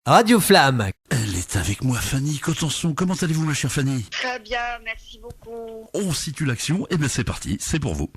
Radio Flamme. Elle est avec moi, Fanny Cotenson. Comment allez-vous, ma chère Fanny? Très bien, merci beaucoup. On situe l'action, et bien c'est parti, c'est pour vous.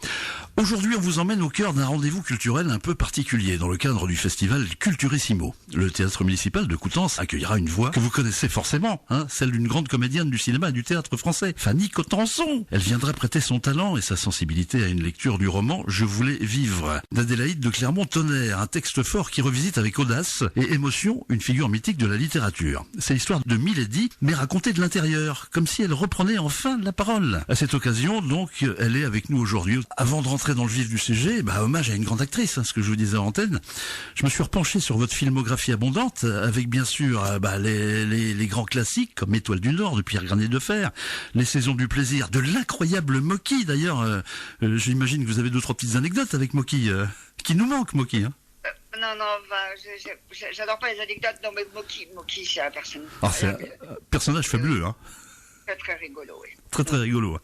Aujourd'hui, on vous emmène au cœur d'un rendez-vous culturel un peu particulier dans le cadre du festival Culturissimo. Le théâtre municipal de Coutances accueillera une voix que vous connaissez forcément, celle d'une grande comédienne du cinéma et du théâtre français, Fanny Cotenson. Elle viendra prêter son talent et sa sensibilité à une lecture du roman Je voulais vivre d'Adélaïde de Clermont-Tonnerre, un texte fort qui revisite avec audace et émotion une figure mythique de la littérature. C'est l'histoire de Milady, mais racontée de l'intérieur, comme si elle reprenait enfin la parole. À cette occasion, donc, elle est avec nous aujourd'hui. Avant de rentrer dans le vif du sujet, hommage à une grande actrice, ce que je vous disais en antenne. Je me suis repenché sur votre filmographie abondante, avec bien sûr les grands classiques, comme Étoile du Nord de Pierre Granet de Fer, Les Saisons du plaisir, de l'incroyable Mocky. D'ailleurs, j'imagine que vous avez 2-3 petites anecdotes avec Mocky, qui nous manque, Mocky. Non, j'adore pas les anecdotes. Non, mais Mocky, c'est un personnage. C'est un personnage fabuleux, Très, très rigolo, oui. Très, très rigolo.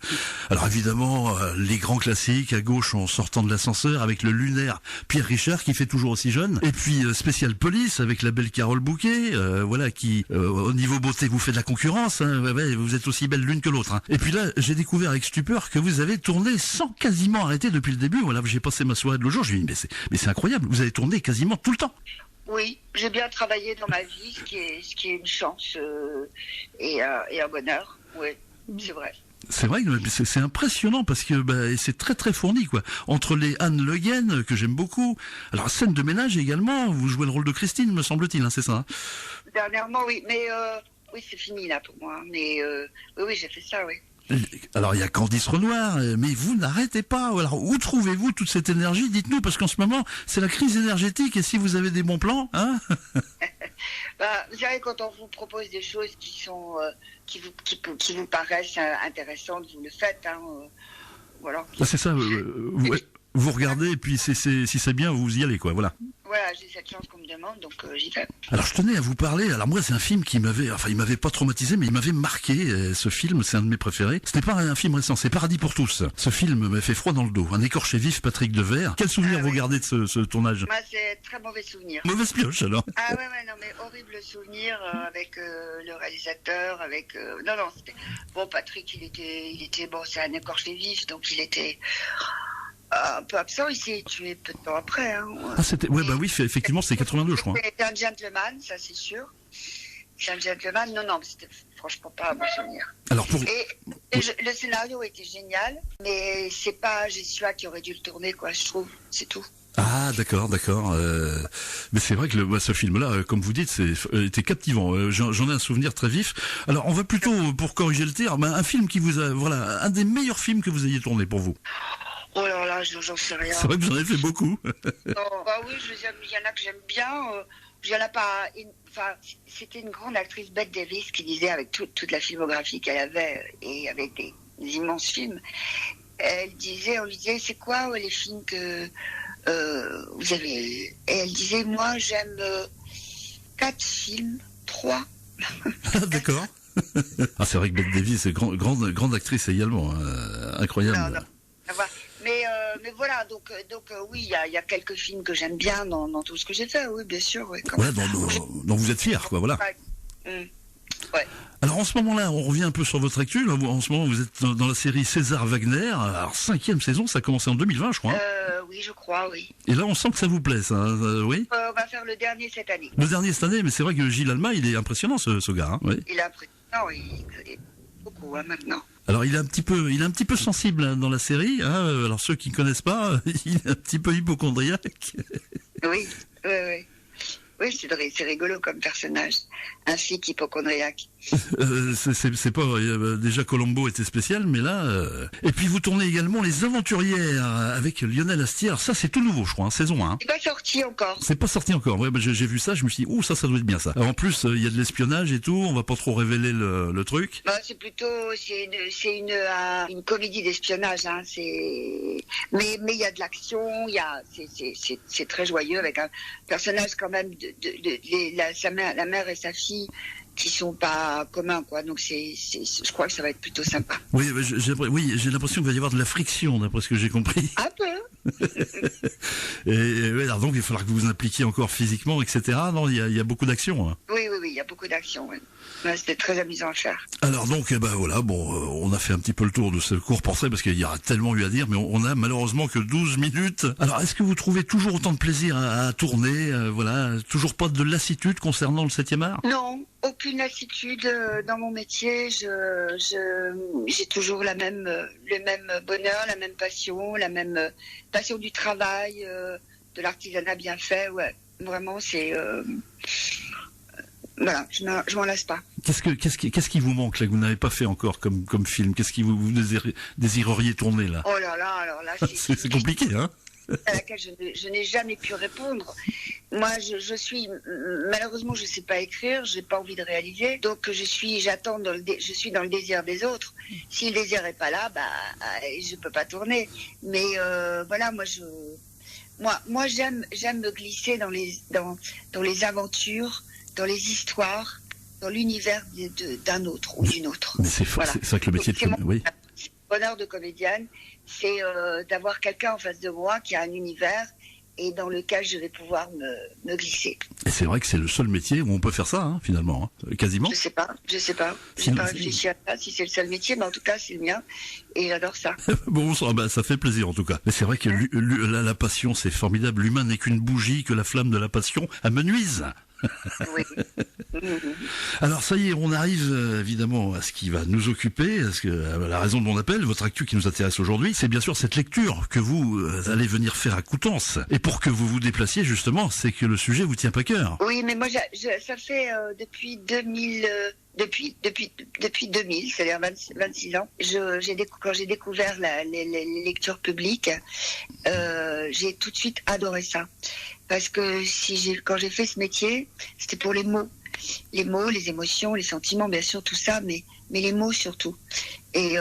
Alors évidemment, les grands classiques, à gauche en sortant de l'ascenseur, avec le lunaire Pierre Richard, qui fait toujours aussi jeune. Et puis Spécial Police, avec la belle Carole Bouquet, qui, au niveau beauté, vous fait de la concurrence. Vous êtes aussi belle l'une que l'autre. Et puis là, j'ai découvert avec stupeur que vous avez tourné sans quasiment arrêter depuis le début. Voilà, j'ai passé ma soirée de l'autre jour, je me dis, mais c'est incroyable, vous avez tourné quasiment tout le temps. Oui, j'ai bien travaillé dans ma vie, ce qui est une chance et un bonheur. Oui, c'est vrai. C'est vrai que c'est impressionnant parce que c'est très très fourni quoi. Entre les Anne Le Guen que j'aime beaucoup. Alors scène de ménage également, vous jouez le rôle de Christine me semble-t-il, c'est ça Dernièrement oui, mais oui c'est fini là pour moi. Mais oui j'ai fait ça oui. Alors il y a Candice Renoir, mais vous n'arrêtez pas. Alors où trouvez-vous toute cette énergie? Dites-nous parce qu'en ce moment c'est la crise énergétique et si vous avez des bons plans, vous savez, quand on vous propose des choses qui sont qui vous paraissent intéressantes, vous le faites. Voilà. C'est ça. Vous regardez et puis si c'est bien, vous y allez quoi. Voilà. Voilà, j'ai cette chance qu'on me demande, donc j'y vais. Alors je tenais à vous parler. Alors moi c'est un film qui il m'avait pas traumatisé, mais il m'avait marqué. Ce film, c'est un de mes préférés. Ce n'est pas un film récent, c'est Paradis pour tous. Ce film m'a fait froid dans le dos. Un écorché vif, Patrick Devers. Quel souvenir vous gardez de ce tournage? Moi c'est très mauvais souvenir. Mauvaise pioche alors. Ah ouais non mais horrible souvenir avec le réalisateur, avec non c'était bon Patrick il était bon c'est un écorché vif donc il était un peu absent, il s'est tué peu de temps après. C'était oui, effectivement, c'est 82, je crois. C'était un gentleman, ça c'est sûr. C'est un gentleman, non, mais c'était franchement pas un bon souvenir. Alors le scénario était génial, mais c'est pas Jesua qui aurait dû le tourner, quoi, je trouve, c'est tout. Ah d'accord. Mais c'est vrai que ce film-là, comme vous dites, était captivant. J'en ai un souvenir très vif. Alors on va plutôt, pour corriger le tir, un film qui vous a, un des meilleurs films que vous ayez tourné pour vous. Oh là, j'en sais rien. C'est vrai que vous en avez fait beaucoup. Oui, il y en a que j'aime bien. Il y en a pas. C'était une grande actrice, Bette Davis, qui disait avec toute la filmographie qu'elle avait et avec des immenses films. On lui disait, c'est quoi les films que vous avez? Et elle disait, moi j'aime 4 films, 3. D'accord. C'est vrai que Bette Davis est grande actrice également, incroyable. Non. Mais voilà, donc oui, il y a quelques films que j'aime bien dans tout ce que j'ai fait, oui, bien sûr. Oui, dont vous êtes fier, quoi, voilà. Ouais. Alors en ce moment-là, on revient un peu sur votre actu. Là, en ce moment, vous êtes dans la série César Wagner. Alors 5e saison, ça a commencé en 2020, je crois. Oui, je crois, oui. Et là, on sent que ça vous plaît, ça, oui. On va faire le dernier cette année. Le dernier cette année, mais c'est vrai que Gilles Alma, il est impressionnant, ce gars. Oui. Il est impressionnant, il est beaucoup maintenant. Alors il est un petit peu sensible dans la série. Alors ceux qui ne connaissent pas, il est un petit peu hypocondriaque. Oui. Oui, c'est rigolo comme personnage. Un flic hypocondriaque. C'est pas déjà Colombo était spécial, mais là. Et puis vous tournez également Les Aventurières avec Lionel Astier. Alors ça c'est tout nouveau, je crois, saison 1. C'est pas sorti encore. C'est pas sorti encore. Ouais, j'ai vu ça, je me suis dit, ça doit être bien ça. Alors, en plus, il y a de l'espionnage et tout. On va pas trop révéler le truc. C'est plutôt une comédie d'espionnage. Mais il y a de l'action. C'est très joyeux avec un personnage quand même la mère et sa fille qui sont pas communs, quoi. Donc je crois que ça va être plutôt sympa. Oui, j'ai l'impression qu'il va y avoir de la friction, d'après ce que j'ai compris. Un peu. Et ouais, alors donc il va falloir que vous vous impliquiez encore physiquement, etc. Non, il y a beaucoup d'actions. Hein. Oui, il y a beaucoup d'actions. Oui. Ouais, c'était très amusant à faire. Alors donc, voilà, bon, on a fait un petit peu le tour de ce court portrait parce qu'il y aura tellement eu à dire, mais on a malheureusement que 12 minutes. Alors, est-ce que vous trouvez toujours autant de plaisir à tourner, voilà, toujours pas de lassitude concernant le 7e art? Non, aucune lassitude dans mon métier. J'ai toujours le même bonheur, la même passion du travail, de l'artisanat bien fait. Ouais, vraiment, c'est voilà, je m'en lasse pas. Qu'est-ce qui vous manque là que vous n'avez pas fait encore comme film? Qu'est-ce qui vous désireriez tourner là? Oh là là, alors là, c'est compliqué, hein? À laquelle je n'ai jamais pu répondre. Moi, je suis malheureusement, je sais pas écrire, j'ai pas envie de réaliser, donc je suis dans le désir des autres. Si le désir est pas là, je peux pas tourner. Mais voilà, moi j'aime me glisser dans les aventures, dans les histoires, dans l'univers d'un autre ou d'une autre. Mais c'est voilà. C'est ça que le métier de oui. Le bonheur de comédienne, c'est d'avoir quelqu'un en face de moi qui a un univers et dans lequel je vais pouvoir me glisser. Et c'est vrai que c'est le seul métier où on peut faire ça, hein, finalement, hein, quasiment. Je sais pas. J'ai pas réfléchi à ça, si c'est le seul métier, mais en tout cas, c'est le mien, et j'adore ça. Bon, ça fait plaisir, en tout cas. Mais c'est vrai que la passion, c'est formidable. L'humain n'est qu'une bougie, que la flamme de la passion amenuise. Oui. Alors ça y est, on arrive évidemment à ce qui va nous occuper, à la raison de mon appel, votre actu qui nous intéresse aujourd'hui, c'est bien sûr cette lecture que vous allez venir faire à Coutances. Et pour que vous vous déplaciez justement, c'est que le sujet vous tient à cœur. Oui, mais moi ça fait depuis 2000, c'est-à-dire 26 ans, quand j'ai découvert les lectures publiques, j'ai tout de suite adoré ça. Parce que quand j'ai fait ce métier, c'était pour les mots, les émotions, les sentiments, bien sûr, tout ça, mais les mots surtout. Et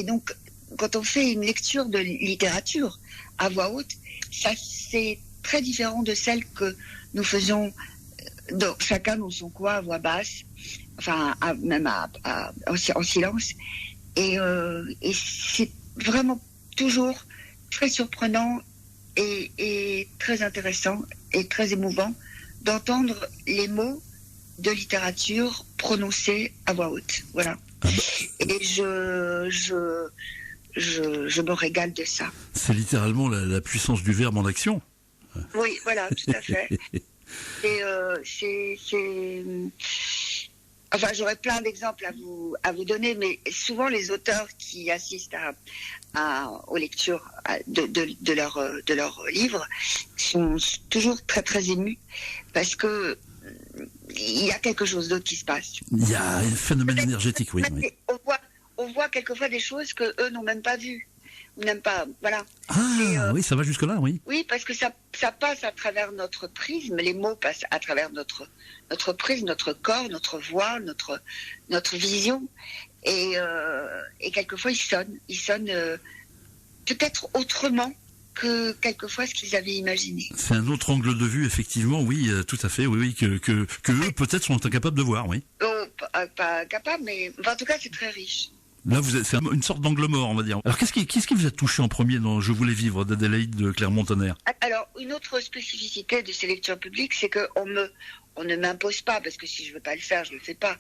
donc quand on fait une lecture de littérature à voix haute, ça c'est très différent de celle que nous faisons chacun dans son coin à voix basse, enfin même en silence. Et c'est vraiment toujours très surprenant et très intéressant et très émouvant d'entendre les mots de littérature prononcés à voix haute. Voilà. Et je me régale de ça. C'est littéralement la puissance du verbe en action. Oui, voilà, tout à fait. Et enfin, j'aurais plein d'exemples à vous donner, mais souvent les auteurs qui assistent aux lectures de leurs livres sont toujours très très émus parce que il y a quelque chose d'autre qui se passe. Il y a un phénomène énergétique, oui. On voit quelquefois des choses que eux n'ont même pas vues. N'aime pas, voilà. Ah, oui, ça va jusque-là, oui. Oui, parce que ça passe à travers notre prisme, les mots passent à travers notre prisme, notre corps, notre voix, notre vision. Et quelquefois, ils sonnent peut-être autrement que quelquefois ce qu'ils avaient imaginé. C'est un autre angle de vue, effectivement, oui, tout à fait, oui, que eux, peut-être, sont incapables de voir, oui. Oh, pas capables, mais en tout cas, c'est très riche. Là, c'est une sorte d'angle mort, on va dire. Alors, qu'est-ce qui vous a touché en premier dans Je voulais vivre d'Adélaïde de Clermont-Tonnerre? Alors, une autre spécificité de ces lectures publiques, c'est qu'on ne m'impose pas, parce que si je veux pas le faire, je le fais pas.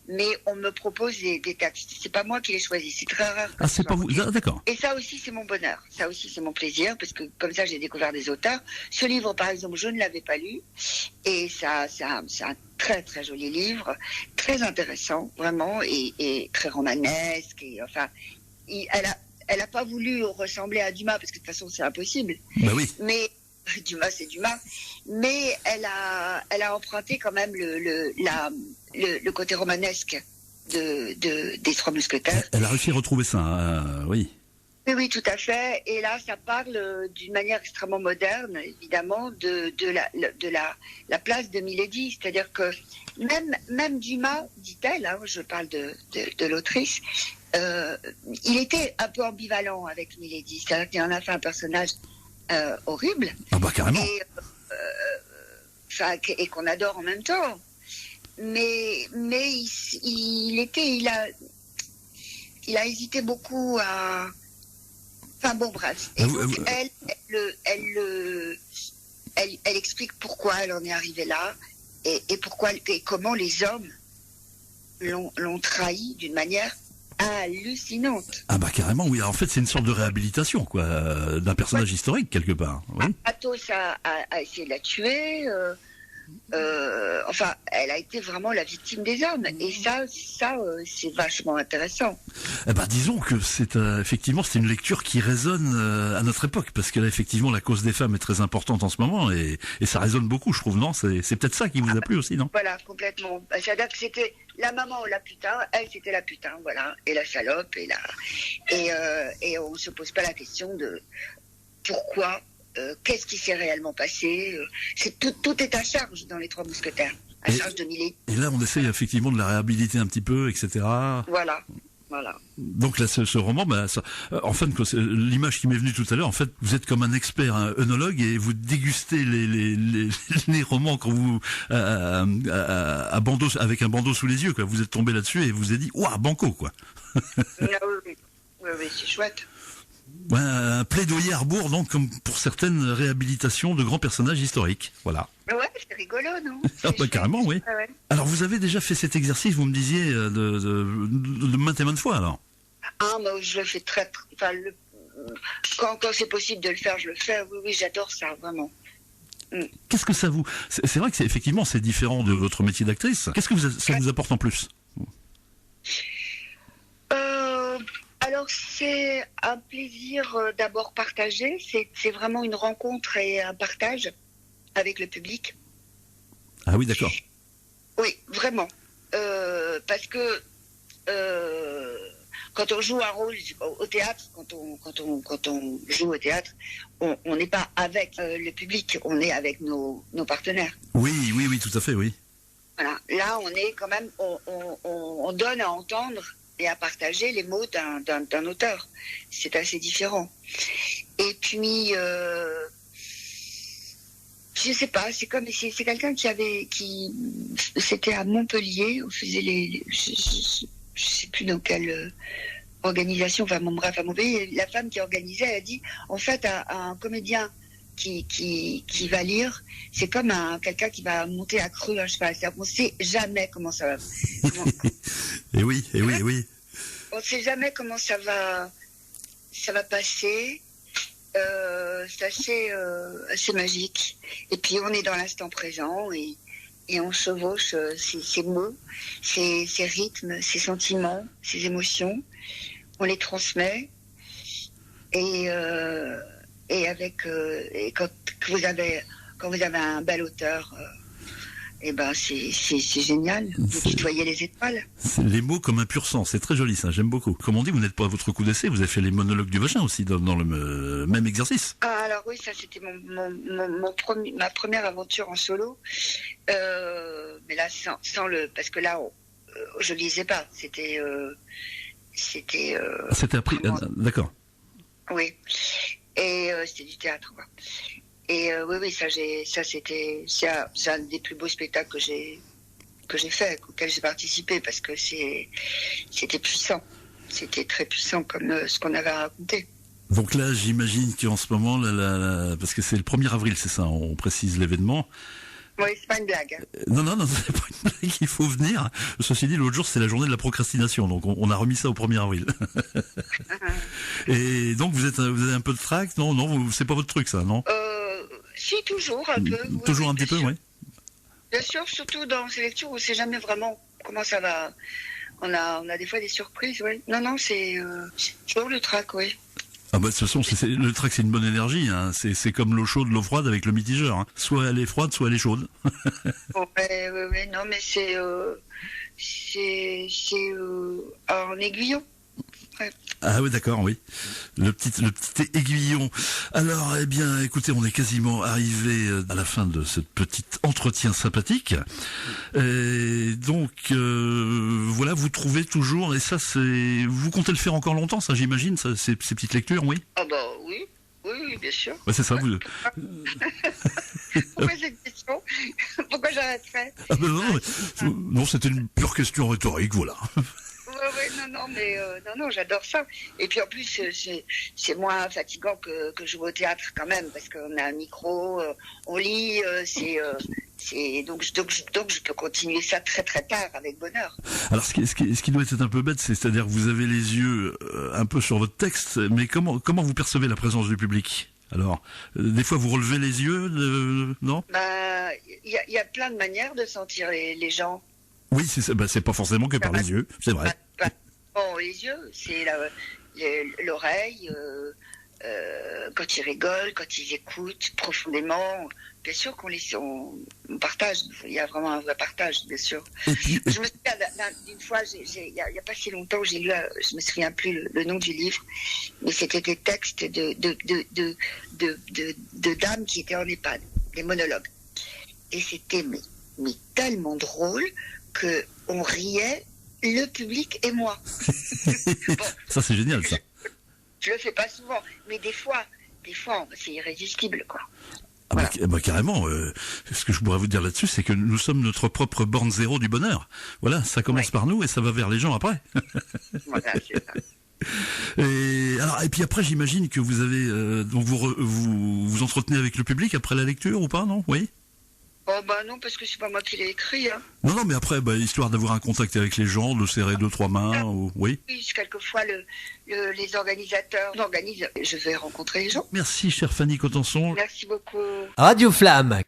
Mais on me propose des textes. C'est pas moi qui les choisis. C'est très rare. Ah, c'est pas vous. D'accord. Et ça aussi, c'est mon bonheur. Ça aussi, c'est mon plaisir, parce que comme ça, j'ai découvert des auteurs. Ce livre, par exemple, je ne l'avais pas lu. Et c'est un très, très joli livre. Très intéressant, vraiment. Et très romanesque. Et enfin, elle a pas voulu ressembler à Dumas, parce que de toute façon, c'est impossible. Bah oui. Mais Dumas, c'est Dumas, mais elle a emprunté quand même le côté romanesque des Trois Mousquetaires. Elle a réussi à retrouver ça, oui. Oui, tout à fait. Et là, ça parle d'une manière extrêmement moderne, évidemment, de la place de Milady. C'est-à-dire que même Dumas, dit-elle, hein, je parle de l'autrice, il était un peu ambivalent avec Milady. C'est-à-dire qu'il en a fait un personnage horrible. Ah bah carrément. Et qu'on adore en même temps. Mais il a hésité beaucoup à... Enfin bon, bref. Et donc, elle explique pourquoi elle en est arrivée là et pourquoi et comment les hommes l'ont trahi d'une manière hallucinante. Ah bah carrément, oui. En fait, c'est une sorte de réhabilitation, quoi, d'un personnage historique quelque part. Oui. Athos a essayé de la tuer. Enfin, elle a été vraiment la victime des hommes. Et ça, c'est vachement intéressant. Eh ben, disons que c'est effectivement c'est une lecture qui résonne à notre époque, parce que là, effectivement, la cause des femmes est très importante en ce moment, et ça résonne beaucoup, je trouve, non? C'est peut-être ça qui vous a plu aussi, non? Voilà, complètement. C'est-à-dire que c'était la maman, la putain, elle c'était la putain, voilà, et la salope, et on se pose pas la question de pourquoi. Qu'est-ce qui s'est réellement passé? Tout est à charge dans Les Trois Mousquetaires, à charge de Millet. Et là, on essaye effectivement de la réhabiliter un petit peu, etc. Voilà. Donc là, ce roman, en fait, l'image qui m'est venue tout à l'heure, en fait, vous êtes comme un expert, un œnologue, et vous dégustez les romans quand vous à bandeau, avec un bandeau sous les yeux, quoi. Vous êtes tombé là-dessus et vous avez dit, ouah, banco, quoi. Oui, c'est chouette. Un plaidoyer à rebours, donc, comme pour certaines réhabilitations de grands personnages historiques. Voilà. Ouais, c'est rigolo, non? Ah bah, carrément, oui. Ouais. Alors, vous avez déjà fait cet exercice, vous me disiez, de maintes et maintes fois, alors? Ah, moi, je le fais quand c'est possible de le faire, je le fais. Oui, j'adore ça, vraiment. Qu'est-ce que ça vous... C'est vrai que effectivement, c'est différent de votre métier d'actrice. Qu'est-ce que ça vous apporte en plus? Alors, c'est un plaisir d'abord partagé. C'est vraiment une rencontre et un partage avec le public. Ah oui, d'accord. Oui, vraiment. Parce que quand on joue un rôle au théâtre, quand on joue au théâtre, on n'est pas avec le public, on est avec nos partenaires. Oui, tout à fait, oui. Voilà. Là, on est quand même, on donne à entendre et à partager les mots d'un auteur. C'est assez différent. Et puis, je sais pas, c'est quelqu'un c'était à Montpellier, on faisait je sais plus dans quelle organisation, enfin bon, bref, à Montpellier, la femme qui organisait, elle a dit, en fait, un comédien qui va lire, c'est comme quelqu'un qui va monter à cru un cheval. On ne sait jamais comment ça va. Et oui. On ne sait jamais comment ça va passer. C'est assez magique. Et puis on est dans l'instant présent et on chevauche ces mots, ces rythmes, ces sentiments, ces émotions. On les transmet et quand vous avez un bel auteur, c'est génial. Vous tutoyez les étoiles. Les mots comme un pur sang, c'est très joli ça, j'aime beaucoup. Comme on dit, vous n'êtes pas à votre coup d'essai, vous avez fait les monologues du vagin aussi dans le même exercice. Ah, alors oui, ça c'était ma première aventure en solo. Mais là, parce que là, je lisais pas. C'était appris, d'accord. Oui. Et c'était du théâtre, quoi. Et oui, c'est un des plus beaux spectacles que j'ai fait, auquel j'ai participé, parce que c'était puissant. C'était très puissant comme ce qu'on avait à raconter. Donc là, j'imagine qu'en ce moment, parce que c'est le 1er avril, c'est ça, on précise l'événement. Oui, c'est pas une blague. Non, c'est pas une blague, il faut venir. Ceci dit, l'autre jour, c'est la journée de la procrastination, donc on a remis ça au 1er avril. Et donc, vous avez un peu de trac? Non, c'est pas votre truc, ça, non? Si, toujours un peu. Toujours un petit peu, oui. Bien sûr, surtout dans ces lectures où c'est jamais vraiment comment ça va. On a des fois des surprises, oui. Non, c'est toujours le trac, oui. Ah bah de toute façon, le trac, c'est une bonne énergie. Hein. C'est comme l'eau chaude, l'eau froide avec le mitigeur. Hein. Soit elle est froide, soit elle est chaude. Ouais, non, mais c'est en aiguillon. Ouais. Ah oui, d'accord, oui. Le petit aiguillon. Alors, eh bien, écoutez, on est quasiment arrivé à la fin de ce petit entretien sympathique. Et donc, voilà, vous trouvez toujours, et ça, vous comptez le faire encore longtemps, ça, j'imagine, ces petites lectures, oui? Ah bah oui, bien sûr. Ouais, c'est ça, vous... Pourquoi cette question? Pourquoi j'arrêterais? Ah ben non, c'était une pure question rhétorique, voilà. Ouais, non, mais mais non, j'adore ça. Et puis en plus, c'est moins fatigant que jouer au théâtre quand même, parce qu'on a un micro, on lit, donc je peux continuer ça très très tard avec bonheur. Alors, ce qui doit être un peu bête, c'est-à-dire que vous avez les yeux un peu sur votre texte, mais comment vous percevez la présence du public? Alors, des fois, vous relevez les yeux, non? Bah, il y a plein de manières de sentir les gens. Oui, c'est pas forcément que par les yeux, c'est vrai. Bon, les yeux, c'est l'oreille, quand ils rigolent, quand ils écoutent profondément. Bien sûr on partage, il y a vraiment un vrai partage, bien sûr. Puis, je me souviens d'une fois, il y a pas si longtemps, j'ai lu, je me souviens plus le nom du livre, mais c'était des textes de dames qui étaient en EHPAD, des monologues. Et c'était mais tellement drôle que on riait, le public et moi. Bon, ça c'est génial, ça. Je le fais pas souvent, mais des fois, c'est irrésistible, quoi. Ah voilà. bah carrément. Ce que je pourrais vous dire là-dessus, c'est que nous sommes notre propre borne zéro du bonheur. Voilà, ça commence par nous et ça va vers les gens après. Voilà, c'est ça. Et puis après, j'imagine que vous avez donc vous entretenez avec le public après la lecture ou pas, non? Oui. Oh bah non, parce que c'est pas moi qui l'ai écrit. Hein. Non, mais après, histoire d'avoir un contact avec les gens, de serrer 2-3 mains, oui. Oui, quelquefois les organisateurs organisent. Je vais rencontrer les gens. Merci, chère Fanny Cotenson. Merci beaucoup. Radio Flamme